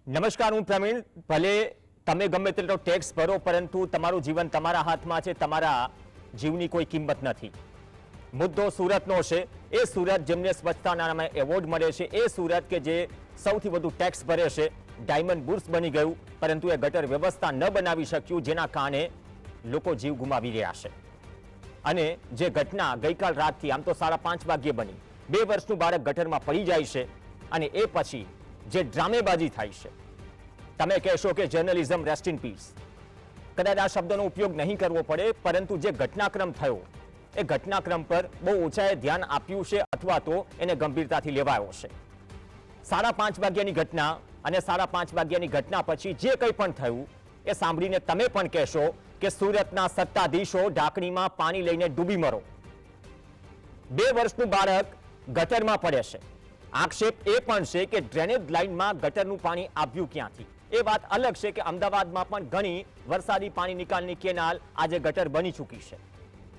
નમસ્કાર, હું પ્રવીણ. ભલે તમે ગમે તેટલો ટેક્સ ભરો, પરંતુ તમારું જીવન તમારા હાથમાં છે. તમારા જીવની કોઈ કિંમત નથી. મુદ્દો સુરતનો છે. એ સુરત જેમને સ્વચ્છતાના નામે એવોર્ડ મળે છે, એ સુરત કે જે સૌથી વધુ ટેક્સ ભરે છે, ડાયમંડ બુર્સ બની ગયું, પરંતુ એ ગટર વ્યવસ્થા ન બનાવી શક્યું, જેના કારણે લોકો જીવ ગુમાવી રહ્યા છે. અને જે ઘટના ગઈકાલ રાતથી, આમ તો 5:30 વાગ્યે બની, 2 વર્ષનું બાળક ગટરમાં પડી જાય છે, અને એ પછી જે ડ્રામેબાજી થાય છે. તમે કહેશો કે જર્નલિઝમ રેસ્ટ ઇન પીસ. કદાચ આ શબ્દનો ઉપયોગ નહીં કરવો પડે, પરંતુ જે ઘટનાક્રમ થયો, એ ઘટનાક્રમ પર બહુ ઓછાએ ધ્યાન આપ્યું છે, અથવા તો એને ગંભીરતાથી લેવાયો છે. 5:30 વાગ્યાની ઘટના અને 5:30 વાગ્યાની ઘટના પછી જે કંઈ પણ થયું, એ સાંભળીને તમે પણ કહેશો કે સુરતના સત્તાધીશો ઢાંકણીમાં પાણી લઈને ડૂબી મરો. 2 વર્ષનું બાળક ગટરમાં પડે છે. આક્ષેપ એ પણ છે કે ડ્રેનેજ લાઇનમાં ગટરનું પાણી આવ્યું ક્યાંથી. એ વાત અલગ છે કે અમદાવાદમાં પણ ઘણી વરસાદી પાણી નિકાલની કેનાલ આજે ગટર બની ચૂકી છે,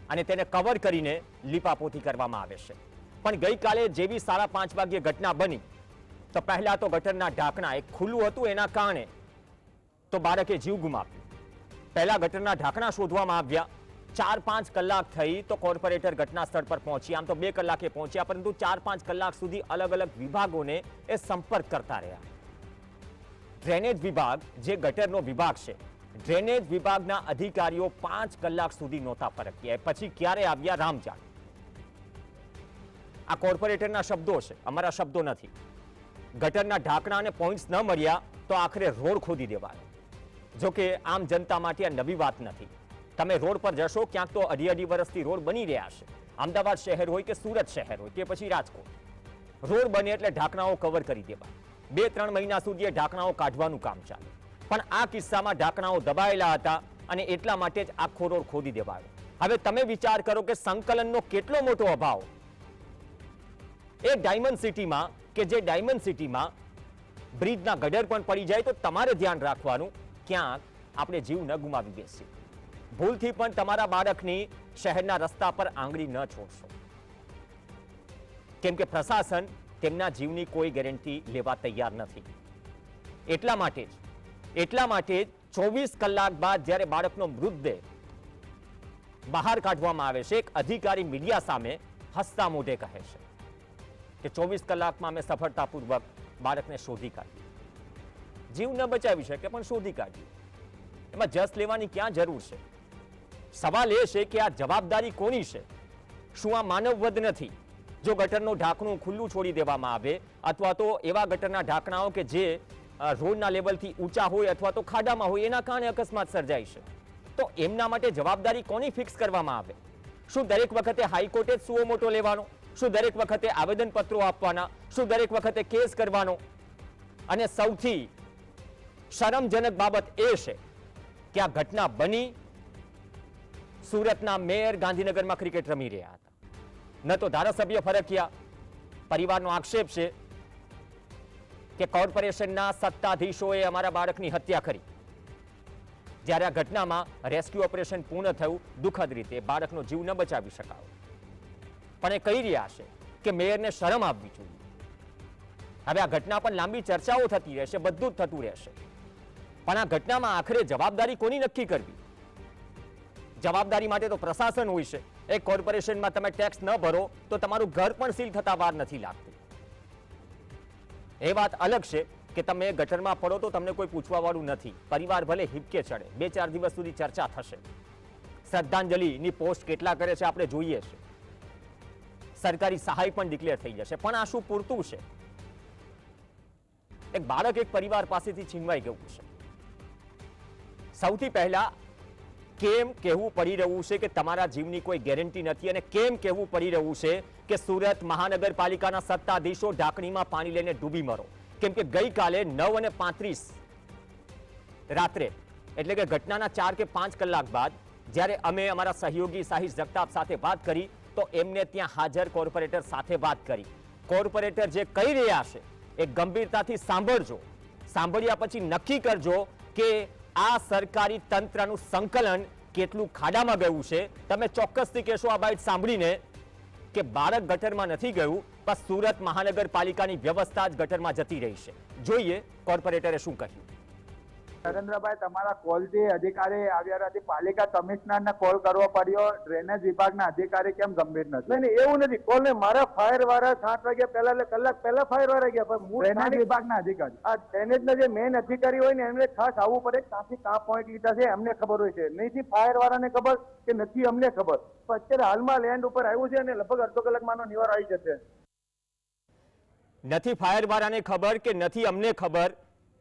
અને તેને કવર કરીને લીપાપોતી કરવામાં આવે છે. પણ ગઈકાલે જેવી 5:30 વાગ્યે ઘટના બની, તો પહેલા તો ગટરના ઢાંકણા એક ખુલ્લું હતું, એના કારણે તો બાળકે જીવ ગુમાવ્યો. પહેલા ગટરના ઢાંકણા શોધવામાં આવ્યા. 4-5 કલાક થઈ તો કોર્પોરેટર ઘટના સ્થળ પર પહોંચી. આમ તો 2 કલાકે પહોંચ્યા, પરંતુ 4-5 કલાક સુધી અલગ અલગ વિભાગોને એ સંપર્ક કરતા રહ્યા. ડ્રેનેજ વિભાગ, જે ગટરનો વિભાગ છે, ડ્રેનેજ વિભાગના અધિકારીઓ 5 કલાક સુધી નહોતા ફરક્યા. પછી ક્યારે આવ્યા, રામ જાણે. આ કોર્પોરેટરના શબ્દો છે, અમારા શબ્દો નથી. ગટરના ઢાંકણા અને પોઈન્ટ્સ ન મળ્યા તો આખરે રોડ ખોદી દેવાયો. જોકે આમ જનતા માટે આ નવી વાત નથી. તમે રોડ પર જશો, ક્યાંક તો 2.5 વર્ષથી રોડ બની રહ્યા છે. અમદાવાદ શહેર હોય કે સુરત શહેર હોય કે પછી રાજકોટ, રોડ બને એટલે ઢાંકણાઓ કવર કરી દેવા. 2-3 મહિના સુધી એ ઢાંકણાઓ કાઢવાનું કામ ચાલે. પણ આ કિસ્સામાં ઢાંકણાઓ દબાયેલા હતા, અને એટલા માટે જ આખો રોડ ખોદી દેવાયો. હવે તમે વિચાર કરો કે સંકલનનો કેટલો મોટો અભાવ એ ડાયમંડ સિટીમાં, કે જે ડાયમંડ સિટીમાં બ્રિજના ગટર પણ પડી જાય તો તમારે ધ્યાન રાખવાનું, ક્યાંક આપણે જીવ ન ગુમાવી બેસીએ. ભૂલથી પણ તમારા બાળકની શહેરના રસ્તા પર આંગળી ન છોડશો, કેમ કે પ્રશાસન તેમના જીવની કોઈ ગેરંટી લેવા તૈયાર નથી. એટલા માટે જ 24 કલાક બાદ જ્યારે બાળકનો મૃતદેહ બહાર કાઢવામાં આવે છે, એક અધિકારી મીડિયા સામે હસતા મોઢે કહે છે કે 24 કલાકમાં અમે સફળતાપૂર્વક બાળકને શોધી કાઢ્યું. જીવ ન બચાવી શકે, પણ શોધી કાઢ્યું. એમાં જસ લેવાની ક્યાં જરૂર છે? સવાલ એ છે કે આ જવાબદારી કોની છે? શું આ માનવવધ નથી? જો ગટરનું ઢાંકણું ખુલ્લું છોડી દેવામાં આવે, અથવા તો એવા ગટરના ઢાંકણાઓ કે જે રોડના લેવલથી ઊંચા હોય અથવા તો ખાડામાં હોય, એના કારણે અકસ્માત સર્જાય છે, તો એમના માટે જવાબદારી કોની ફિક્સ કરવામાં આવે? શું દરેક વખતે હાઈકોર્ટે જ સુઓ મોટો લેવાનો? શું દરેક વખતે આવેદનપત્રો આપવાના? શું દરેક વખતે કેસ કરવાનો? અને સૌથી શરમજનક બાબત એ છે કે આ ઘટના બની, સુરતના મેયર ગાંધીનગરમાં ક્રિકેટ રમી રહ્યા હતા, ન તો ધારાસભ્ય ફરક્યા. પરિવારનો આક્ષેપ છે કે કોર્પોરેશનના સત્તાધીશોએ અમારા બાળકની હત્યા કરી. જ્યારે આ ઘટનામાં રેસ્ક્યુ ઓપરેશન પૂર્ણ થયું, દુઃખદ રીતે બાળકનો જીવ ન બચાવી શકાયો. પણ એ કહી રહ્યા છે કે મેયરને શરમ આવવી જોઈએ. હવે આ ઘટના પણ લાંબી ચર્ચાઓ થતી રહેશે, બધું જ થતું રહેશે, પણ આ ઘટનામાં આખરે જવાબદારી કોની નક્કી કરવી? જવાબદારી માટે તો પ્રશાસન હોય છે. એક કોર્પોરેશનમાં તમે ટેક્સ ન ભરો તો તમારું ઘર પણ સીલ થતા વાર નથી લાગતી. એ વાત અલગ છે કે તમે ગટરમાં પડો તો તમને કોઈ પૂછવા વાળું નથી. પરિવાર ભલે હિપકે ચડે, 2-4 દિવસ સુધી ચર્ચા થશે. શ્રદ્ધાંજલિની પોસ્ટ કેટલા કરે છે આપણે જોઈએ છે. સરકારી સહાય પણ ડિક્લેર થઈ જશે. પણ આ શું પૂરતું છે? એક બાળક એક પરિવાર પાસેથી છીનવાઈ ગયું છે. સૌથી પહેલા કેમ કહેવું પડી રહ્યું છે કે તમારા જીવની કોઈ ગેરંટી નથી, અને કેમ કહેવું પડી રહ્યું છે કે સુરત મહાનગરપાલિકાના સત્તાધીશો ઢાંકણીમાં પાણી લઈને ડૂબી મરો? કેમ કે ગઈકાલે 9:35 રાત્રે, એટલે કે ઘટનાના 4 કે 5 કલાક બાદ, જ્યારે અમે અમારા સહયોગી સાહિશ જગતાપ સાથે વાત કરી, તો એમને ત્યાં હાજર કોર્પોરેટર સાથે વાત કરી. કોર્પોરેટર જે કહી રહ્યા છે એ ગંભીરતાથી સાંભળજો. સાંભળ્યા પછી નક્કી કરજો કે આ સરકારી તંત્રનું સંકલન કેટલું ખાડામાં ગયું છે. તમે ચોક્કસથી કહેશો આ બાઇટ સાંભળીને કે બાળક ગટરમાં નથી ગયું, પણ સુરત મહાનગરપાલિકાની વ્યવસ્થા જ ગટરમાં જતી રહી છે. જોઈએ કોર્પોરેટરે શું કહ્યું. નરેન્દ્રભાઈ, તમારા કોલથી અધિકારી આવ્યા નથી, પાલિકા કમિશનરને કોલ કરવો પડ્યો, ડ્રેનેજ વિભાગના અધિકારી કેમ ગંભીર નથી? નહીં, એવું નથી. કોલ ને મારા ફાયર વાળા 7 વાગ્યા પહેલા એટલે કલાક પહેલા ફાયર વાળા ગયા, પણ હું ડ્રેનેજ વિભાગના અધિકારી, આ ડ્રેનેજના જે મેઇન અધિકારી હોય ને એમને ખાસ આવવું પડે. ત્યાંથી કાં પોઈન્ટ લીધા છે એમને ખબર હોય છે, નહીંથી ફાયર વાળાને ખબર કે નથી અમને ખબર. પણ અત્યારે હાલમાં લેન્ડ ઉપર આવ્યું છે અને લગભગ અડધો કલાકમાં નિવારણ આવી જશે. નથી ફાયર વાળાને ખબર કે નથી અમને ખબર,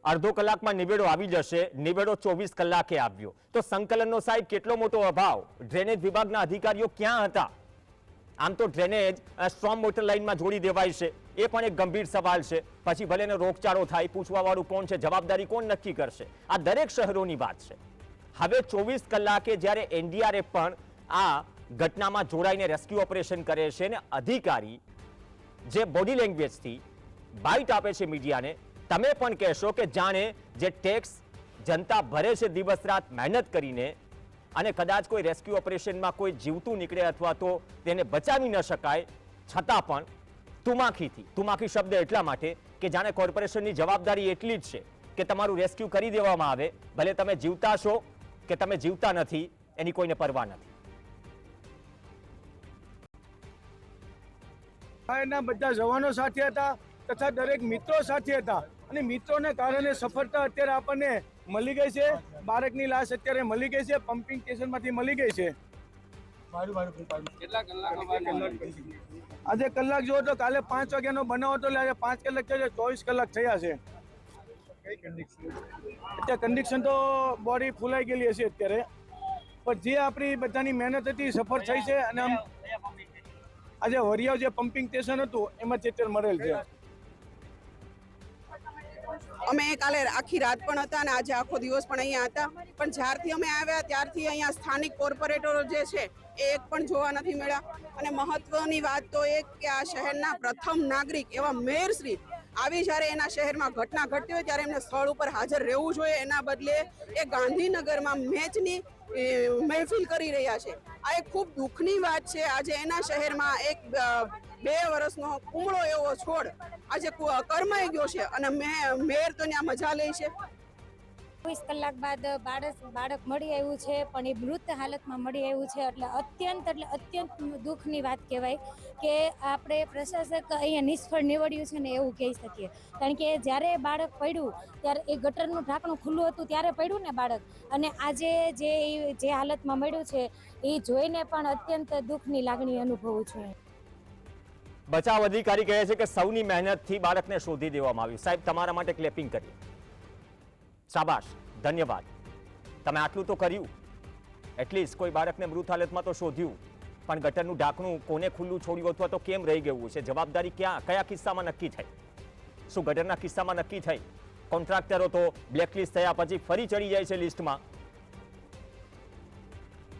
અડધો કલાકમાં નિવેડો આવી જશે. નિવેડો 24 કલાકે આવ્યો તો સંકલનનો સાહેબ કેટલો મોટો અભાવ. ડ્રેનેજ વિભાગના અધિકારીઓ ક્યાં હતા? આમ તો ડ્રેનેજ સ્ટ્રોમ વોટર લાઇનમાં જોડી દેવાય છે, એ પણ એક ગંભીર સવાલ છે. પછી ભલે એનો રોગચાળો થાય, પૂછવા વાળું કોણ છે, જવાબદારી કોણ નક્કી કરશે? આ દરેક શહેરોની વાત છે. હવે 24 કલાકે જ્યારે એનડીઆરએફ પણ આ ઘટનામાં જોડાઈને રેસ્ક્યુ ઓપરેશન કરે છે ને અધિકારી જે બોડી લેંગ્વેજથી બાઇટ આપે છે મીડિયાને, તમે પણ કહેશો કે જાણે જે ટેક્સ જનતા ભરે છે દિવસ રાત મહેનત કરીને, અને કદાચ કોઈ રેસ્ક્યુ ઓપરેશનમાં કોઈ જીવતું નીકળે અથવા તો તેને બચાવી ન શકાય, છતાં પણ તુમાખી શબ્દ એટલા માટે કે જાણે કોર્પોરેશનની જવાબદારી એટલી જ છે કે તમારું રેસ્ક્યુ કરી દેવામાં આવે, ભલે તમે જીવતા છો કે તમે જીવતા નથી, એની કોઈને પરવા નથી. એના બધા જવાનો સાથે હતા તથા દરેક મિત્રો સાથે હતા, અને મિત્રોને કારણે સફળતા અત્યારે આપણને મળી ગઈ છે. બાળકની લાશ અત્યારે મળી ગઈ છે, પમ્પિંગ સ્ટેશનમાંથી મળી ગઈ છે. આજે કલાક જો તો કાલે 5 વાગ્યાનો બનાવ હતો, એટલે આજે 5 કલાક થયા, 24 કલાક થયા છે. અત્યારે કન્ડિશન તો બોડી ફૂલાઈ ગયેલી હશે અત્યારે, પણ જે આપણી બધાની મહેનત હતી સફળ થઈ છે. અને આમ આજે વરિયાવ જે પમ્પિંગ સ્ટેશન હતું એમાં અત્યારે મળેલ છે. અમે કાલે આખી રાત પણ હતા અને આજે આખો દિવસ પણ અહીંયા હતા, પણ જ્યારથી અમે આવ્યા ત્યારથી અહીંયા સ્થાનિક કોર્પોરેટરો જે છે એ એક પણ જોવા નથી મળ્યા. અને મહત્વની વાત તો એ કે આ શહેરના પ્રથમ નાગરિક એવા મેયરશ્રી આવી જ્યારે એના શહેરમાં ઘટના ઘટતી હોય ત્યારે એમને સ્થળ ઉપર હાજર રહેવું જોઈએ, એના બદલે એ ગાંધીનગરમાં મેચની મહેફિલ કરી રહ્યા છે. આ એક ખૂબ દુઃખની વાત છે. આજે એના શહેરમાં એક 2 વર્ષનો કુમળો એવો છોડ આજે કરમાઈ ગયો છે અને મેયર તો ત્યાં મજા લે છે. 24 કલાક બાદ બાળક મળી આવ્યું છે, પણ એ મૃત હાલતમાં મળી આવ્યું છે. એટલે અત્યંત દુઃખની વાત કહેવાય કે આપણે પ્રશાસક અહીંયા નિષ્ફળ નીવડ્યું છે ને એવું કહી શકીએ. કારણ કે જ્યારે બાળક પડ્યું ત્યારે એ ગટરનું ઢાંકણું ખુલ્લું હતું ત્યારે પડ્યું ને બાળક, અને આજે જે હાલતમાં મળ્યું છે એ જોઈને પણ અત્યંત દુઃખની લાગણી અનુભવું છું. બચાવ અધિકારી કહે છે કે સૌની મહેનતથી બાળકને શોધી દેવામાં આવ્યું. સાહેબ, તમારા માટે ક્લેપિંગ કરીએ. શાબાશ, ધન્યવાદ. તમે આટલું તો કર્યું. એટલીસ્ટ કોઈ બાળકને મૃત હાલતમાં તો શોધ્યું, પણ ગટરનું ઢાંકણું કોને ખુલ્લું છોડ્યું અથવા તો કેમ રહી ગયું છે? જવાબદારી કયા કિસ્સામાં નક્કી થઈ? શું ગટરના કિસ્સામાં નક્કી થઈ? કોન્ટ્રાક્ટરો તો બ્લેકલિસ્ટ થયા પછી ફરી ચડી જાય છે લિસ્ટમાં,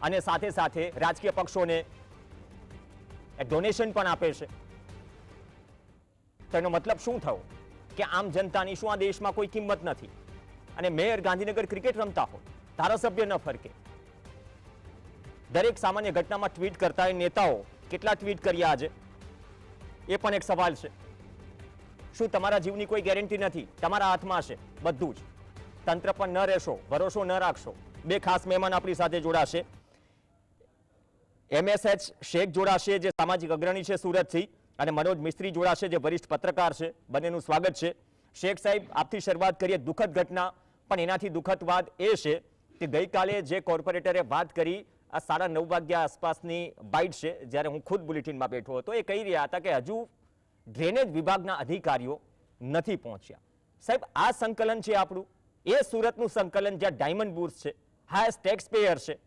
અને સાથે સાથે રાજકીય પક્ષોને ડોનેશન પણ આપે છે. તો એનો મતલબ શું થયો કે આમ જનતાની શું આ દેશમાં કોઈ કિંમત નથી? અને મેયર ગાંધીનગર ક્રિકેટ રમતા હોય, ધારાસભ્ય ન ફરકે. દરેક સામાન્ય ઘટનામાં ટ્વીટ કરતા હોય નેતાઓ કેટલા ટ્વીટ કર્યા આજે, એ પણ એક સવાલ છે. શું તમારા જીવની કોઈ ગેરંટી નથી? તમારા હાથમાં છે બધું જ. તંત્ર પણ ન રહેશો, ભરોસો ન રાખશો. 2 ખાસ મહેમાન આપણી સાથે જોડાશે. MSH શેખ જોડાશે, જે સામાજિક અગ્રણી છે સુરતથી, અને મનોજ મિસ્ત્રી જોડાશે, જે વરિષ્ઠ પત્રકાર છે. બંનેનું સ્વાગત છે. શેખ સાહેબ, આપથી શરૂઆત કરીએ. દુઃખદ ઘટના, પણ એનાથી દુઃખદ વાત એ છે કે ગઈકાલે જે કોર્પોરેટરે વાત કરી, આ 9:30 વાગ્યા આસપાસની બાઇટ છે, જ્યારે હું ખુદ બુલેટિનમાં બેઠો હતો, એ કહી રહ્યા હતા કે હજુ ડ્રેનેજ વિભાગના અધિકારીઓ નથી પહોંચ્યા. સાહેબ, આ સંકલન છે આપણું, એ સુરતનું સંકલન જ્યાં ડાયમંડ બુર્સ છે, હાઈએસ્ટ ટેક્સ પેયર છે.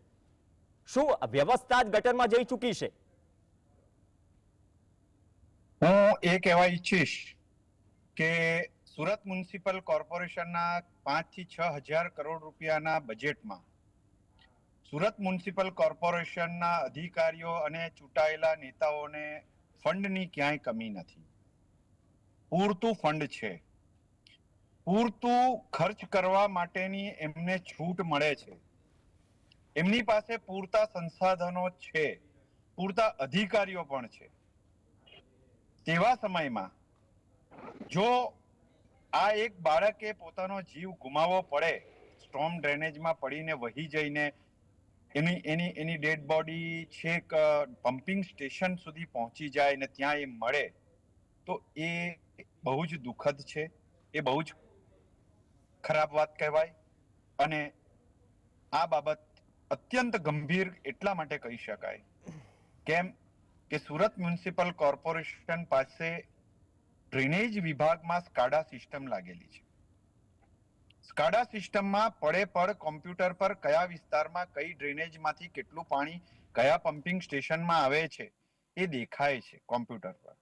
શું વ્યવસ્થા જ ગટરમાં જઈ ચૂકી છે? હું એ કહેવા ઈચ્છીશ કે સુરત મ્યુનિસિપલ કોર્પોરેશનના 5 થી 6 હજાર કરોડ રૂપિયાના બજેટમાં સુરત મ્યુનિસિપલ કોર્પોરેશનના અધિકારીઓ અને ચૂંટાયેલા નેતાઓને ફંડની ક્યાંય કમી નથી. પૂરતું ફંડ છે, પૂરતું ખર્ચ કરવા માટેની એમને છૂટ મળે છે. એમની પાસે પૂરતા સંસાધનો છે, પૂરતા અધિકારીઓ પણ છે. તેવા સમયમાં જો આ એક બાળકે પોતાનો જીવ ગુમાવવો પડે, સ્ટોર્મ ડ્રેનેજમાં પડીને વહી જઈને એની ડેડ બોડી છેક પમ્પિંગ સ્ટેશન સુધી પહોંચી જાય ને ત્યાં એ મળે, તો એ બહુ જ દુઃખદ છે, એ બહુ જ ખરાબ વાત કહેવાય. અને આ બાબત અત્યંત ગંભીર એટલા માટે કહી શકાય કેમ કે સુરત મ્યુનિસિપલ કોર્પોરેશન પાસે ડ્રેનેજ વિભાગમાં સ્કાડા સિસ્ટમ લાગેલી છે. સ્કાડા સિસ્ટમમાં પડે પડ કોમ્પ્યુટર પર કયા વિસ્તારમાં કઈ ડ્રેનેજમાંથી કેટલું પાણી કયા પમ્પિંગ સ્ટેશનમાં આવે છે એ દેખાય છે કોમ્પ્યુટર પર.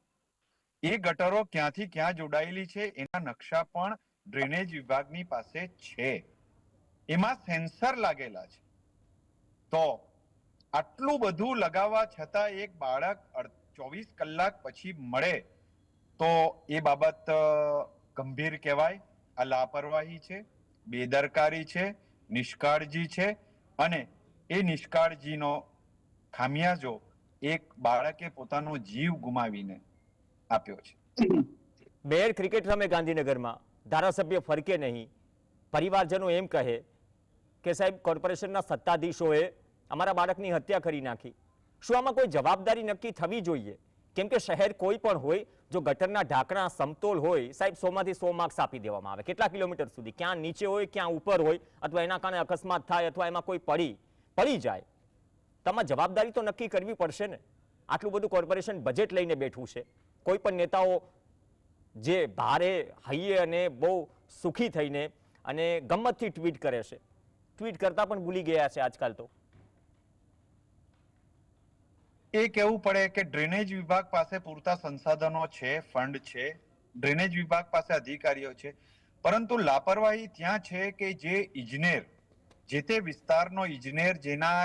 એ ગટરો ક્યાંથી ક્યાં જોડાયેલી છે એના નકશા પણ ડ્રેનેજ વિભાગની પાસે છે. એમાં સેન્સર લાગેલા છે. તો આટલું બધું લગાવવા છતાં એક બાળક 24 કલાક પછી મળે તો એ બાબત ગંભીર કહેવાય. આ લાપરવાહી છે, બેદરકારી છે, નિષ્કાળજી છે અને એ નિષ્કાળજીનો ખામિયાજો એક બાળકે પોતાનો જીવ ગુમાવીને આપ્યો છે. મેયર ક્રિકેટ રમે ગાંધીનગરમાં, ધારાસભ્ય ફરકે નહીં, પરિવારજનો એમ કહે કે સાહેબ કોર્પોરેશનના સત્તાધીશોએ અમારા બાળકની હત્યા કરી નાખી. શું આમાં કોઈ જવાબદારી નક્કી થવી જોઈએ? કેમ કે શહેર કોઈ પણ હોય, જો ગટરના ઢાંકણા સમતોલ હોય, સાહેબ 100 માંથી 100 માર્ક્સ આપી દેવામાં આવે. કેટલા કિલોમીટર સુધી, ક્યાં નીચે હોય ક્યાં ઉપર હોય, અથવા એના કારણે અકસ્માત થાય અથવા એમાં કોઈ પડી જાય, તમારે જવાબદારી તો નક્કી કરવી પડશે ને. આટલું બધું કોર્પોરેશન બજેટ લઈને બેઠું છે. કોઈ પણ નેતાઓ જે ભારે હૈયે અને બહુ સુખી થઈને અને ગમ્મતથી ટ્વીટ કરે છે, ટ્વીટ કરતા પણ ભૂલી ગયા છે આજકાલ. તો એ કહેવું પડે કે ડ્રેનેજ વિભાગ પાસે પૂરતા સંસાધનો છે, ફંડ છે, ડ્રેનેજ વિભાગ પાસે અધિકારીઓ છે, પરંતુ લાપરવાહી ત્યાં છે કે જે ઇજનેર, જે તે વિસ્તારનો ઇજનેર જેના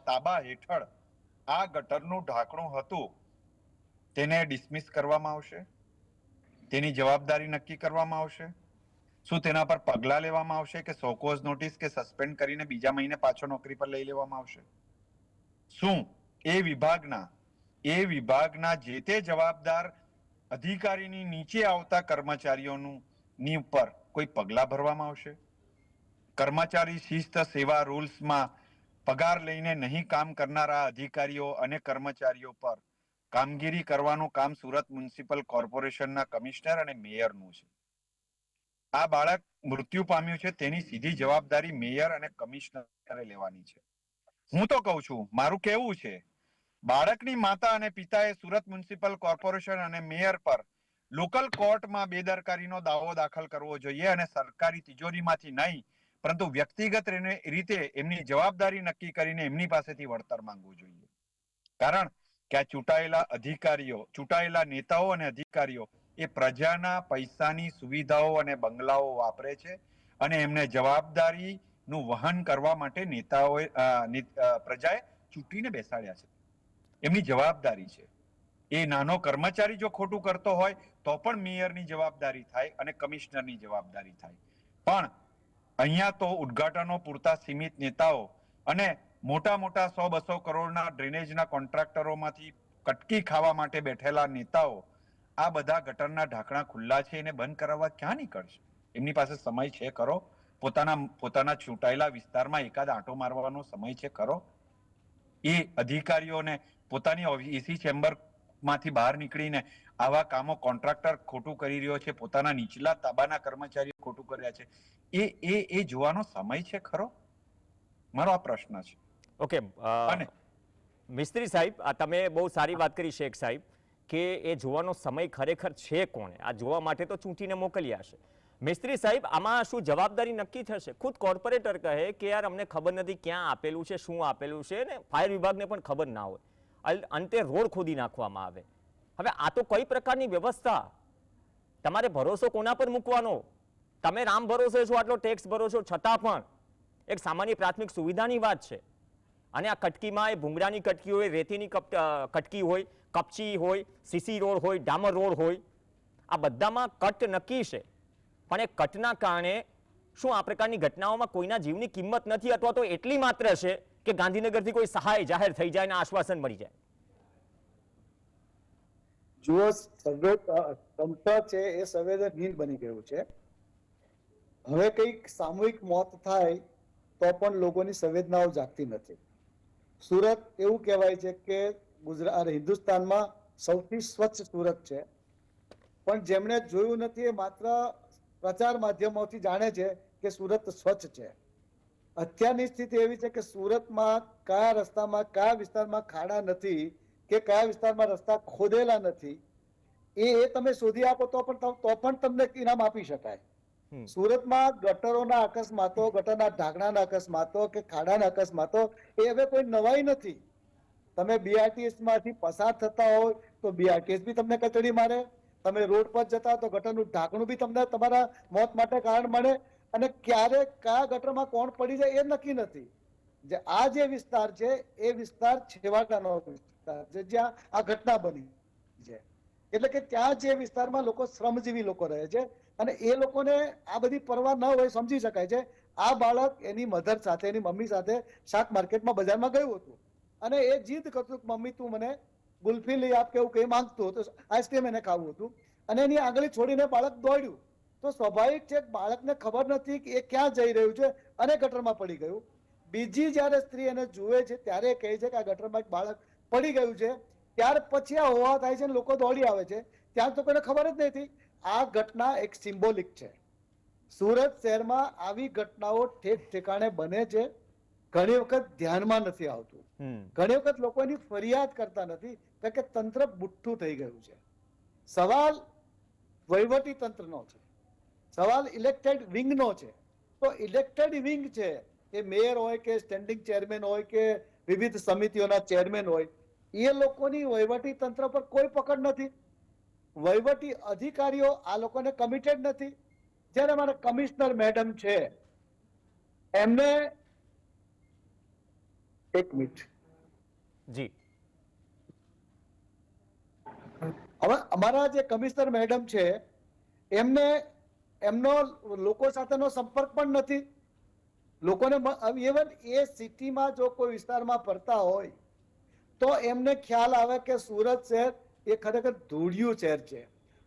તાબા હેઠળ આ ગટરનું ઢાંકણું હતું, તેને ડિસમિસ કરવામાં આવશે, તેની જવાબદારી નક્કી કરવામાં આવશે. શું તેના પર પગલાં લેવામાં આવશે કે સોકોઝ નોટિસ કે સસ્પેન્ડ કરીને બીજા મહિને પાછો નોકરી પર લઈ લેવામાં આવશે? શું એ વિભાગના જે તે જવાબદાર અધિકારીની નીચે આવતા કર્મચારીઓની ઉપર કોઈ પગલાં ભરવામાં આવશે? કર્મચારી શિસ્ત સેવા રૂલ્સમાં પગાર લઈને નહીં કામ કરનારા અધિકારીઓ અને કર્મચારીઓ પર કામગીરી કરવાનું કામ સુરત મ્યુનિસિપલ કોર્પોરેશનના કમિશનર અને મેયરનું છે. આ બાળક મૃત્યુ પામ્યું છે, તેની સીધી જવાબદારી મેયર અને કમિશનરે લેવાની છે. હું તો કહું છું, મારું કહેવું છે, બાળકની માતા અને પિતાએ સુરત મ્યુનિસિપલ કોર્પોરેશન અને મેયર પર લોકલ કોર્ટમાં બેદરકારીનો દાવો દાખલ કરવો જોઈએ અને સરકારી તિજોરીમાંથી નહીં પરંતુ વ્યક્તિગત રીતે એમની જવાબદારી નક્કી કરીને એમની પાસેથી વળતર માંગવું જોઈએ. કારણ કે આ ચૂંટાયેલા નેતાઓ અને અધિકારીઓ એ પ્રજાના પૈસાની સુવિધાઓ અને બંગલાઓ વાપરે છે અને એમને જવાબદારીનું વહન કરવા માટે પ્રજાએ ચૂંટીને બેસાડ્યા છે. એમની જવાબદારી છે. એ નાનો કર્મચારી જો ખોટું કરતો હોય તો પણ મેયરની જવાબદારી થાય અને કમિશનરની જવાબદારી થાય. પણ અહીંયા તો ઉદ્ઘાટનો પૂરતા સીમિત નેતાઓ અને મોટા 100-200 કરોડના ડ્રેનેજના કોન્ટ્રાક્ટરોમાંથી કટકી ખાવા માટે બેઠેલા નેતાઓ આ બધા ગટરના ઢાંકણા ખુલ્લા છે એને બંધ કરાવવા ક્યાં નીકળશે? એમની પાસે સમય છે ખરો? પોતાના ચૂંટાયેલા વિસ્તારમાં એકાદ આંટો મારવાનો સમય છે ખરો? એ અધિકારીઓને પોતાની એસી ચેમ્બરમાંથી બહાર નીકળીને આવા કામો કોન્ટ્રાક્ટર ખોટું કરી રહ્યો છે, પોતાના નીચલા તાબાના કર્મચારીઓ ખોટું કર્યા છે, એ જોવાનો સમય છે ખરો? મારો આ પ્રશ્ન છે. ઓકે, મિસ્ત્રી સાહેબ, આ તમે બહુ સારી વાત કરી શેખ સાહેબ કે એ જોવાનો સમય ખરેખર છે કોને? આ જોવા માટે તો ચૂંટીને મોકલ્યા છે. મિસ્ત્રી સાહેબ, આમાં શું જવાબદારી નક્કી થશે? ખુદ કોર્પોરેટર કહે કે યાર અમને ખબર નથી ક્યાં આપેલું છે, શું આપેલું છે, ને ફાયર વિભાગને પણ ખબર ના હોય, અંતે રોડ ખોદી નાખવામાં આવે. હવે આ તો કઈ પ્રકારની વ્યવસ્થા? તમારે ભરોસો કોના પર મૂકવાનો? તમે રામ ભરોસે છો, આટલો ટેક્સ ભરો છો, છતાં પણ એક સામાન્ય પ્રાથમિક સુવિધાની વાત છે. અને આ કટકીમાં એ ભૂંગળાની કટકી હોય, રેતીની કટકી હોય, કપચી હોય, સીસી રોડ હોય, ડામર રોડ હોય, આ બધામાં કટ નક્કી છે. પણ એ કટના કારણે શું આ પ્રકારની ઘટનાઓમાં કોઈના જીવની કિંમત નથી, અથવા તો એટલી માત્ર છે કે ગાંધીનગરથી કોઈ સહાય જાહેર થઈ જાય અને આશ્વાસન મળી જાય? જુઓ, તંત્ર છે એ સંવેદનહીન બની ગયું છે. હવે કંઈક સામૂહિક મોત થાય તો પણ લોકોની સંવેદનાઓ જાગતી નથી. સુરત એવું કહેવાય છે કે ગુજરાત હિન્દુસ્તાનમાં સૌથી સ્વચ્છ સુરત છે, પણ જેમણે જોયું નથી એ માત્ર પ્રચાર માધ્યમોથી જાણે છે કે સુરત સ્વચ્છ છે. અત્યારની સ્થિતિ એવી છે કે સુરતમાં કયા રસ્તામાં કયા વિસ્તારમાં ખાડા નથી કે કયા વિસ્તારમાં રસ્તા ખોદેલા નથી એ તમે શોધી આપો તો પણ તમને ઇનામ આપી શકાય. સુરતમાં ગટરોના અકસ્માતો, ગટરના ઢાંકણાના અકસ્માતો કે ખાડાના અકસ્માતો એ હવે કોઈ નવાઈ નથી. તમે બીઆરટીએસ માંથી પસાર થતા હોય તો બીઆરટીએસ બી તમને કચડી મારે, તમે રોડ પર જતા તો ગટરનું ઢાંકણું બી તમને તમારા મોત માટે કારણ મળે, અને ક્યારે કયા ગટરમાં કોણ પડી જાય એ નક્કી નથી. આ જે વિસ્તાર છે એ વિસ્તાર છેવાડાનો વિસ્તાર છે જ્યાં આ ઘટના બની છે. એટલે કે ત્યાં જે વિસ્તારમાં લોકો શ્રમજીવી લોકો રહે છે અને એ લોકોને આ બધી પરવા ન હોય સમજી શકાય છે. આ બાળક એની મધર સાથે, એની મમ્મી સાથે શાક માર્કેટમાં બજારમાં ગયું હતું અને એ જીદ કરતું કે મમ્મી તું મને ગુલ્ફી લઈ આપ કે એવું કંઈ માંગતું હતું, આઈસ્ક્રીમ એને ખાવું હતું, અને એની આંગળી છોડીને બાળક દોડ્યું. તો સ્વાભાવિક છે બાળકને ખબર નથી કે એ ક્યાં જઈ રહ્યું છે અને ગટરમાં પડી ગયું. બીજી જ્યારે સ્ત્રી એને જુએ છે ત્યારે કહે છે કે આ ગટરમાં એક બાળક પડી ગયું છે. ત્યાર પછી આ હોવા થાય છે અને લોકો દોડી આવે છે. ત્યાં તો કોઈને ખબર જ નથી. આ ઘટના એક સિમ્બોલિક છે. સુરત શહેરમાં આવી ઘટનાઓ ઠેક ઠેકાણે બને છે. ઘણી વખત ધ્યાનમાં નથી આવતું, ઘણી વખત લોકો એની ફરિયાદ કરતા નથી કારણ કે તંત્ર બુઠ્ઠું થઈ ગયું છે. સવાલ વહીવટી તંત્રનો છે, સવાલ ઇલેક્ટેડ વિંગનો છે. તો ઇલેક્ટેડ વિંગ છે એ મેયર હોય કે સ્ટેન્ડિંગ ચેરમેન હોય કે વિવિધ સમિતિઓના ચેરમેન હોય, એ લોકોની વહીવટી તંત્ર પર કોઈ પકડ નથી. વહીવટી અધિકારીઓ આ લોકોને કમિટેડ નથી. જ્યારે અમારા કમિશનર મેડમ છે એમને એક મિનિટ જી, હવે અમારા જે કમિશનર મેડમ છે એમનો લોકો સાથેનો સંપર્ક પણ નથી. લોકોને ઇવન એ સિટીમાં જો કોઈ વિસ્તારમાં ફરતા હોય તો એમને ખ્યાલ આવે કે સુરત શહેર એ ખરેખર ધૂળિયું શહેર છે.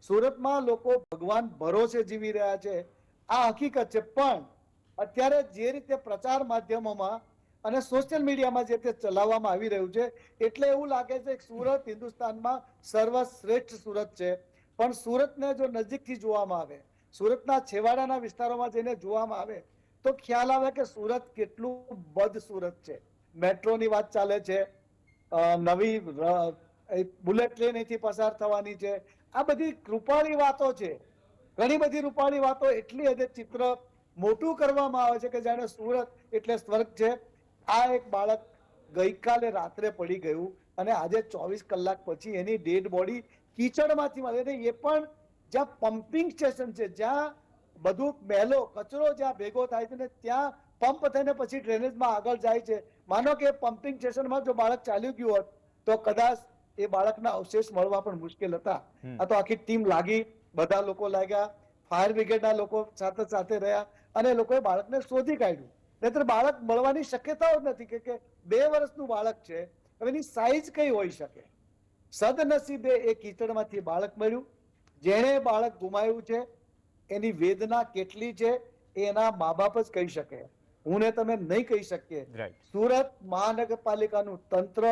સુરતમાં લોકો ભગવાન ભરોસે જીવી રહ્યા છે, આ હકીકત છે. પણ અત્યારે જે રીતે પ્રચાર માધ્યમોમાં અને સોશિયલ મીડિયામાં જે રીતે ચલાવવામાં આવી રહ્યું છે એટલે એવું લાગે છે કે સુરત હિન્દુસ્તાનમાં સર્વશ્રેષ્ઠ સુરત છે. પણ સુરતને જો નજીકથી જોવામાં આવે, સુરતના છેવાડાના વિસ્તારોમાં જઈને જોવામાં આવે તો ખ્યાલ આવે કે સુરત કેટલું બદ સુરત છે. મેટ્રોની વાત ચાલે છે, નવી બુલેટ ટ્રેન અહીંથી પસાર થવાની છે. આ બધી રૂપાળી વાતો છે, ઘણી બધી રૂપાળી વાતો. એટલી હદે ચિત્ર મોટું કરવામાં આવે છે કે જાણે સુરત એટલે સ્વર્ગ છે. આ એક બાળક ગઈકાલે રાત્રે પડી ગયું અને આજે 24 કલાક પછી એની ડેડ બોડી કીચડમાંથી મળે. એ પણ જ્યાં પમ્પિંગ સ્ટેશન છે, જ્યાં બધું મેલો કચરો જ્યાં ભેગો થાય છે ને ત્યાં પંપ થઈને પછી ડ્રેનેજમાં આગળ જાય છે. માનો કે પમ્પિંગ સ્ટેશનમાં જો બાળક ચાલ્યું ગયું હોત તો કદાચ એ બાળકના અવશેષ મળવા પણ મુશ્કેલ હતા. આ તો આખી ટીમ લાગી, બધા લોકો લાગ્યા, ફાયર બ્રિગેડના લોકો સાથે સાથે રહ્યા અને લોકોએ બાળકને શોધી કાઢ્યું. નહીતર બાળક મળવાની શક્યતાઓ જ નથી કે 2 વર્ષનું બાળક છે, હવે એની સાઈઝ કઈ હોઈ શકે. સદનસીબે એ કીચડમાંથી બાળક મળ્યું. જેણે બાળક ગુમાવ્યું છે એની વેદના કેટલી છે એના મા બાપ જ કહી શકે, હું ને તમે નહીં કહી શકીએ. સુરત મહાનગરપાલિકાનું તંત્ર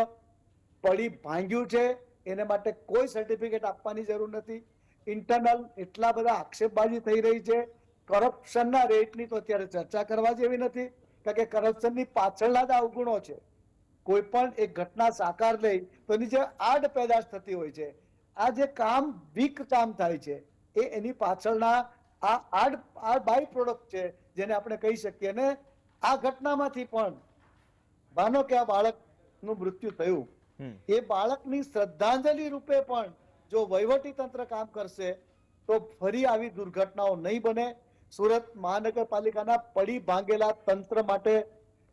પડી ભાંગ્યું છે. એને માટે કોઈ સર્ટિફિકેટ આપવાની જરૂર નથી. ઇન્ટરનલ એટલા બધા આક્ષેપબાજી થઈ રહી છે. કરપ્શનના રેટની તો અત્યારે ચર્ચા કરવા જેવી નથી, કારણ કે કરપ્શનની પાછળના જ અવગુણો છે. કોઈ પણ એક ઘટના સાકાર લઈ તો એની જે આડ પેદાશ થતી હોય છે, આ જે કામ વીક કામ થાય છે એ એની પાછળના આ બાય પ્રોડક્ટ છે જેને આપણે કહી શકીએ. ને આ ઘટનામાંથી પણ માનો કે આ બાળકનું મૃત્યુ થયું, એ બાળકની શ્રદ્ધાંજલિ રૂપે પણ જો વહીવટી તંત્ર કામ કરશે તો ફરી આવી દુર્ઘટનાઓ નહીં બને. સુરત મહાનગરપાલિકાના પડી ભાંગેલા તંત્ર માટે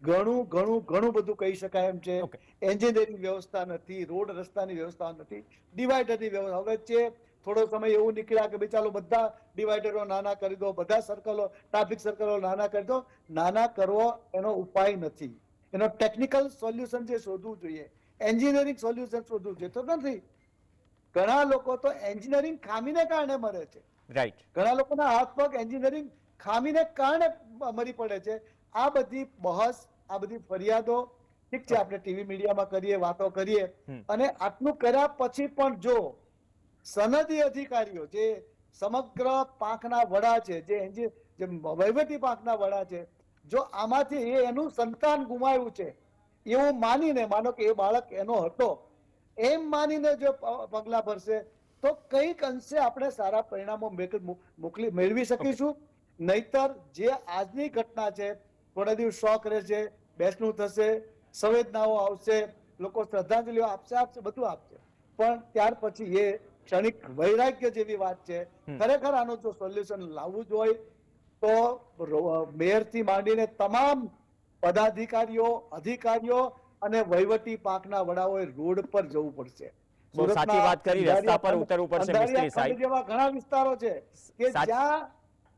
ઘણું ઘણું ઘણું બધું કહી શકાય એમ છે. એન્જિનિયરિંગ વ્યવસ્થા નથી, રોડ રસ્તાની વ્યવસ્થા નથી, ડિવાઈડરની વ્યવસ્થા. હવે છે થોડો સમય એવું નીકળ્યા કે ભાઈ ચાલો બધા ડિવાઈડરો નાના કરી દો, બધા સર્કલો, ટ્રાફિક સર્કલો નાના કરી દો. નાના કરવો એનો ઉપાય નથી. એનો ટેકનિકલ સોલ્યુશન જે શોધવું જોઈએ, એન્જિનિયરિંગ સોલ્યુશન શોધવું જોઈએ તો નથી. ઘણા લોકો તો એન્જિનિયરિંગ ખામીને કારણે મરે છે. રાઈટ. ઘણા લોકોના હાથ પગ એન્જિનિયરિંગ ખામીને કારણે મરી પડે છે. આ બધી બહસ, આ બધી ફરિયાદો ઠીક છે, આપણે ટીવી મીડિયામાં કરીએ, વાતો કરીએ, અને આટલું કર્યા પછી પણ જો સનદી અધિકારીઓ જે સમગ્ર પાંખના વડા છે, જે વહીવટી પાંખના વડા છે, જો આમાંથી એનું સંતાન ગુમાવ્યું છે એવું માનીને, માનો કે એ બાળક એનો હતો એમ માનીને જો પગલા ભરશે તો કઈક અંશે આપણે સારા પરિણામો મેળવી શકીશું. નહીતર જે આજની ઘટના છે, થોડા દિવસ શોક રહેશે, બેસણું થશે, સંવેદનાઓ આવશે, લોકો શ્રદ્ધાંજલિઓ આપશે, બધું આપશે, પણ ત્યાર પછી એ ક્ષણિક વૈરાગ્ય જેવી વાત છે. ખરેખર આનું જો સોલ્યુશન લાવવું જ હોય તો મેયરથી માંડીને તમામ પદાધિકારીઓ, અધિકારીઓ અને વહીવટી પાંખના વડાઓએ રોડ પર જવું પડશે. બહુ સાચી વાત કરી, રસ્તા પર ઉતરવું પડશે મિસ્ત્રી સાહેબ. જેવા ઘણા વિસ્તારો છે કે જ્યાં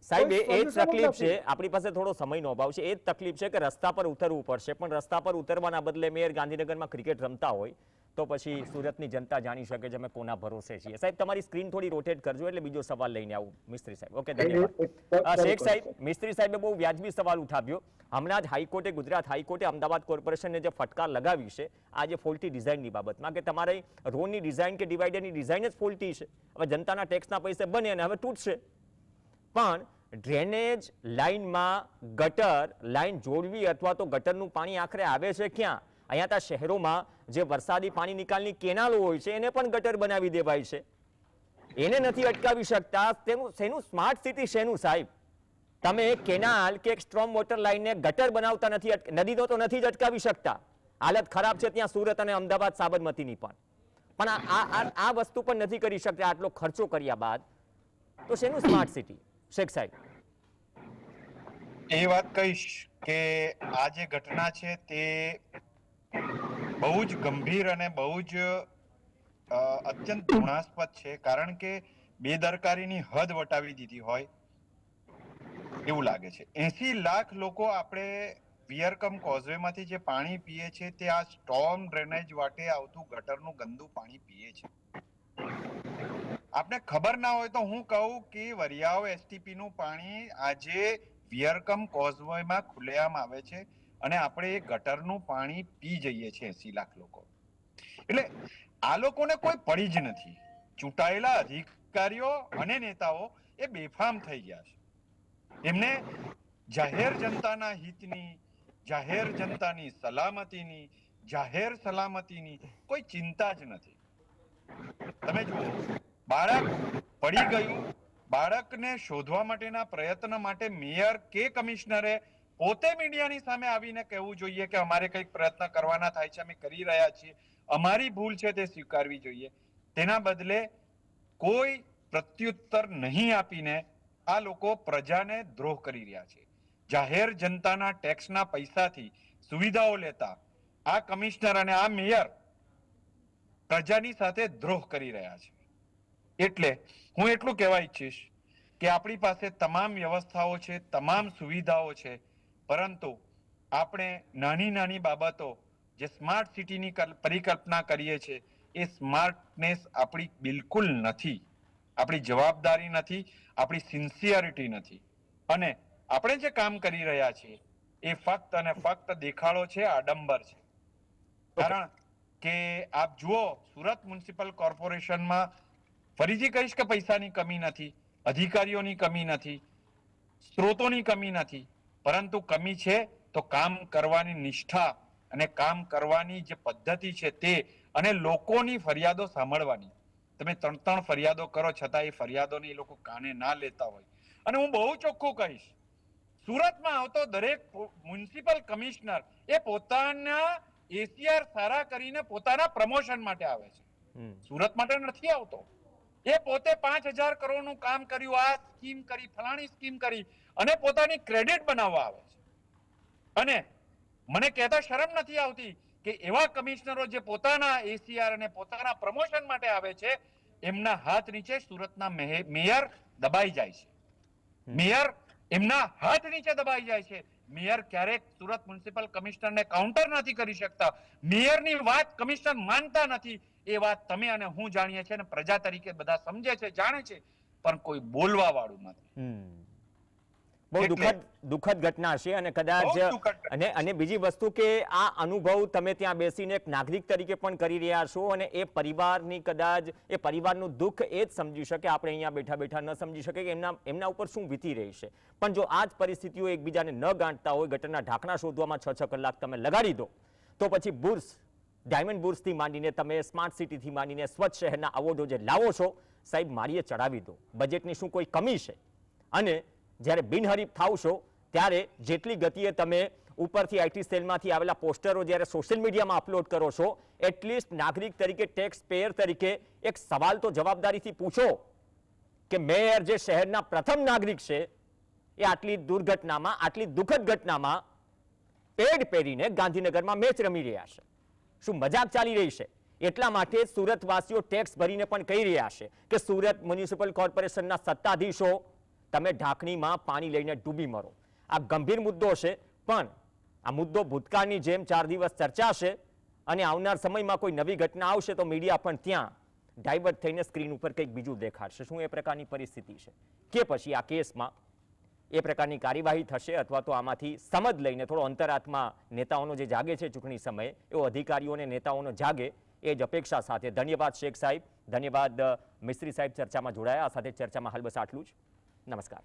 સાહેબ એ જ તકલીફ છે, આપણી પાસે થોડો સમયનો અભાવ છે, એ જ તકલીફ છે કે રસ્તા પર ઉતરવું પડશે, પણ રસ્તા પર ઉતરવાના બદલે મેયર ગાંધીનગરમાં ક્રિકેટ રમતા હોય તો પછી સુરતની જનતા જાણી શકે છે અમે કોના ભરોસે છીએ. સાહેબ તમારી સ્ક્રીન થોડી રોટેટ કરજો એટલે બીજો સવાલ લઈને આવું મિસ્ત્રી સાહેબ. ઓકે, ધન્યવાદ. શેખ સાહેબ, મિસ્ત્રી સાહેબે બહુ વ્યાજબી સવાલ ઉઠાવ્યો. હમણાં જ હાઈકોર્ટે, ગુજરાત હાઈકોર્ટે અમદાવાદ કોર્પોરેશનને જે ફટકાર લગાવી છે આ જે ફોલ્ટી ડિઝાઇનની બાબતમાં, કે તમારે રોડની ડિઝાઇન કે ડિવાઈડરની ડિઝાઇન જ ફોલ્ટી છે, હવે જનતાના ટેક્સના પૈસે બને અને હવે તૂટશે. પણ ડ્રેનેજ લાઇનમાં ગટર લાઇન જોડવી અથવા તો ગટરનું પાણી આખરે આવે છે ક્યાં? અહીંયા ત્યાં શહેરોમાં જે વરસાદી પાણી નિકાલની કેનાલો હોય છે એને પણ ગટર બનાવી દેવાય છે, એને નથી અટકાવી શકતા. શેનું સ્માર્ટ સિટી શેનું સાહેબ? તમે કેનાલ કે સ્ટ્રોમ વોટર લાઇનને ગટર બનાવતા નથી, નદીનો તો નથી જ અટકાવી શકતા. હાલત ખરાબ છે ત્યાં સુરત અને અમદાવાદ સાબરમતીની પણ આ વસ્તુ પણ નથી કરી શકતા. આટલો ખર્ચો કર્યા બાદ તો શેનું સ્માર્ટ સિટી શેખ સાહેબ? એ વાત કહીશ કે આ જે ઘટના છે તે બહુ જ ગંભીર અને બહુ જ અત્યંત ઘૃણાસ્પદ છે, કારણ કે બેદરકારીની હદ વટાવી દીધી હોય એવું લાગે છે. 80 લાખ લોકો આપણે વિયરકમ કોઝવેમાંથી જે પાણી પીએ છે તે આ સ્ટોર્મ ડ્રેનેજ વાટે આવતું ગટરનું ગંદુ પાણી પીએ છે. આપને ખબર ના હોય તો હું કહું કે વરિયાવ એસટીપી નું પાણી આજે વિયરકમ કોઝવેમાં ખુલ્લેઆમ આવે છે અને આપણે એ ગટરનું પાણી પી જઈએ છીએ 80 લાખ લોકો. એટલે આ લોકોને કોઈ પડી જ નથી. ચૂંટાયેલા અધિકારીઓ અને નેતાઓ એ બેફામ થઈ ગયા છે. એમને જાહેર જનતાના હિતની, જાહેર જનતાની સલામતીની, જાહેર સલામતીની કોઈ ચિંતા જ નથી. તમે જુઓ, બાળક પડી ગયું, બાળકને શોધવા માટેના પ્રયત્ન માટે મેયર કે કમિશનરે પોતે મીડિયાની સામે આવીને કહેવું જોઈએ કે અમારે કંઈક પ્રયત્ન કરવાના થાય છે, અમે કરી રહ્યા છીએ, અમારી ભૂલ છે તે સ્વીકારવી જોઈએ. તેના બદલે કોઈ પ્રત્યુત્તર નહીં આપીને આ લોકો પ્રજાને દ્રોહ કરી રહ્યા છે. જાહેર જનતાના ટેક્સના પૈસાથી સુવિધાઓ લેતા આ કમિશનર અને આ મેયર પ્રજાની સાથે દ્રોહ કરી રહ્યા છે. એટલે હું એટલું કહેવા ઈચ્છીશ કે આપણી પાસે તમામ વ્યવસ્થાઓ છે, તમામ સુવિધાઓ છે, પરંતુ આપણે નાની નાની બાબતો જે સ્માર્ટ સિટીની પરિકલ્પના કરીએ છીએ એ સ્માર્ટનેસ આપણી બિલકુલ નથી, આપણી જવાબદારી નથી, આપણી સિન્સિયરિટી નથી. અને આપણે જે કામ કરી રહ્યા છીએ એ ફક્ત અને ફક્ત દેખાડો છે, આડંબર છે. કારણ કે આપ જુઓ, સુરત મ્યુનિસિપલ કોર્પોરેશનમાં ફરીથી કહીશ કે પૈસાની કમી નથી, અધિકારીઓની કમી નથી, સ્ત્રોતોની કમી નથી, પરંતુ કમી છે તો કામ કરવાની નિષ્ઠા અને કામ કરવાની જે પદ્ધતિ છે તે, અને લોકોની ફરિયાદો સાંભળવાની. તમે 3 ફરિયાદો કરો છતાં એ ફરિયાદોને એ લોકો કાને ના લેતા હોય. અને હું બહુ ચોખ્ખું કહીશ, સુરતમાં આવતો દરેક મ્યુનિસિપલ કમિશનર એ પોતાના એસીઆર સારા કરીને પોતાના પ્રમોશન માટે આવે છે, સુરત માટે નથી આવતો. એ પોતે 5000 કરોડનું કામ કર્યું, આ સ્કીમ કરી, ફલાણી સ્કીમ કરી અને પોતાની ક્રેડિટ બનાવવા આવે છે. અને મને કહેતા શરમ નથી આવતી કે એવા કમિશનરો જે પોતાના એસીઆર અને પોતાના પ્રમોશન માટે આવે છે, એમના હાથ નીચે સુરતના મેયર દબાઈ જાય છે. મેયર એમના હાથ નીચે દબાઈ જાય છે. મેયર ક્યારેક સુરત મ્યુનિસિપલ કમિશનરને કાઉન્ટર નથી કરી શકતા. મેયરની વાત કમિશનર માનતા નથી. એ વાત તમે અને હું જાણીએ છીએ અને પ્રજા તરીકે બધા સમજે છે, જાણે છે, પણ કોઈ બોલવા વાળું નથી. બહુ એટલે- દુઃખદ ઘટના છે અને કદાચ બહુ દુઃખદ ઘટના. અને બીજી વસ્તુ કે આ અનુભવ તમે ત્યાં બેસીને એક નાગરિક તરીકે પણ કરી રહ્યા છો અને એ પરિવારની કદાચ એ પરિવારનું દુઃખ એ જ સમજી શકે, આપણે અહીંયા બેઠા બેઠા ન સમજી શકે કે એમના ઉપર શું વીતી રહી છે. પણ જો આ જ પરિસ્થિતિઓ એકબીજાને ન ગાંઠતા હોય, ગટરના ઢાંકણા શોધવામાં 6 કલાક તમે લગાડી દો, તો પછી બુર્સ, ડાયમંડ બુર્સથી માંડીને તમે સ્માર્ટ સિટીથી માંડીને સ્વચ્છ શહેરના અવોર્ડો જે લાવો છો, સાહેબ મારીએ ચડાવી દો. બજેટની શું કોઈ કમી છે? અને જ્યારે બિનહરીફ થાવ છો ત્યારે જેટલી ગતિએ તમે ઉપરથી આઈટી સેલમાંથી આવેલા પોસ્ટરો જ્યારે સોશિયલ મીડિયામાં અપલોડ કરો છો, એટલીસ્ટ નાગરિક તરીકે, ટેક્સ પેયર તરીકે એક સવાલ તો જવાબદારીથી પૂછો કે મેયર જે શહેરના પ્રથમ નાગરિક છે એ આટલી દુર્ઘટનામાં, આટલી દુઃખદ ઘટનામાં પેડ પહેરીને ગાંધીનગરમાં મેચ રમી રહ્યા છે. શું મજાક ચાલી રહી છે? એટલા માટે સુરતવાસીઓ ટેક્સ ભરીને પણ કહી રહ્યા છે કે સુરત મ્યુનિસિપલ કોર્પોરેશનના સત્તાધીશો, તમે ઢાંકણીમાં પાણી લઈને ડૂબી મરો. આ ગંભીર મુદ્દો છે, પણ આ મુદ્દો ભૂતકાળની જેમ 4 દિવસ ચર્ચાશે અને આવનાર સમયમાં કોઈ નવી ઘટના આવશે તો મીડિયા પણ ત્યાં ડાયવર્ટ થઈને સ્ક્રીન ઉપર કંઈક બીજું દેખાડશે. શું એ પ્રકારની પરિસ્થિતિ છે કે પછી આ કેસમાં એ પ્રકારની કાર્યવાહી થશે અથવા તો આમાંથી સમજ લઈને થોડો અંતરાત્મા નેતાઓનો જે જાગે છે ચૂંટણી સમયે, એવો અધિકારીઓ અને નેતાઓનો જાગે, એ જ અપેક્ષા સાથે ધન્યવાદ શેખ સાહેબ, ધન્યવાદ મિસ્ત્રી સાહેબ ચર્ચામાં જોડાયા. આ સાથે ચર્ચામાં હાલ બસ આટલું જ. નમસ્કાર.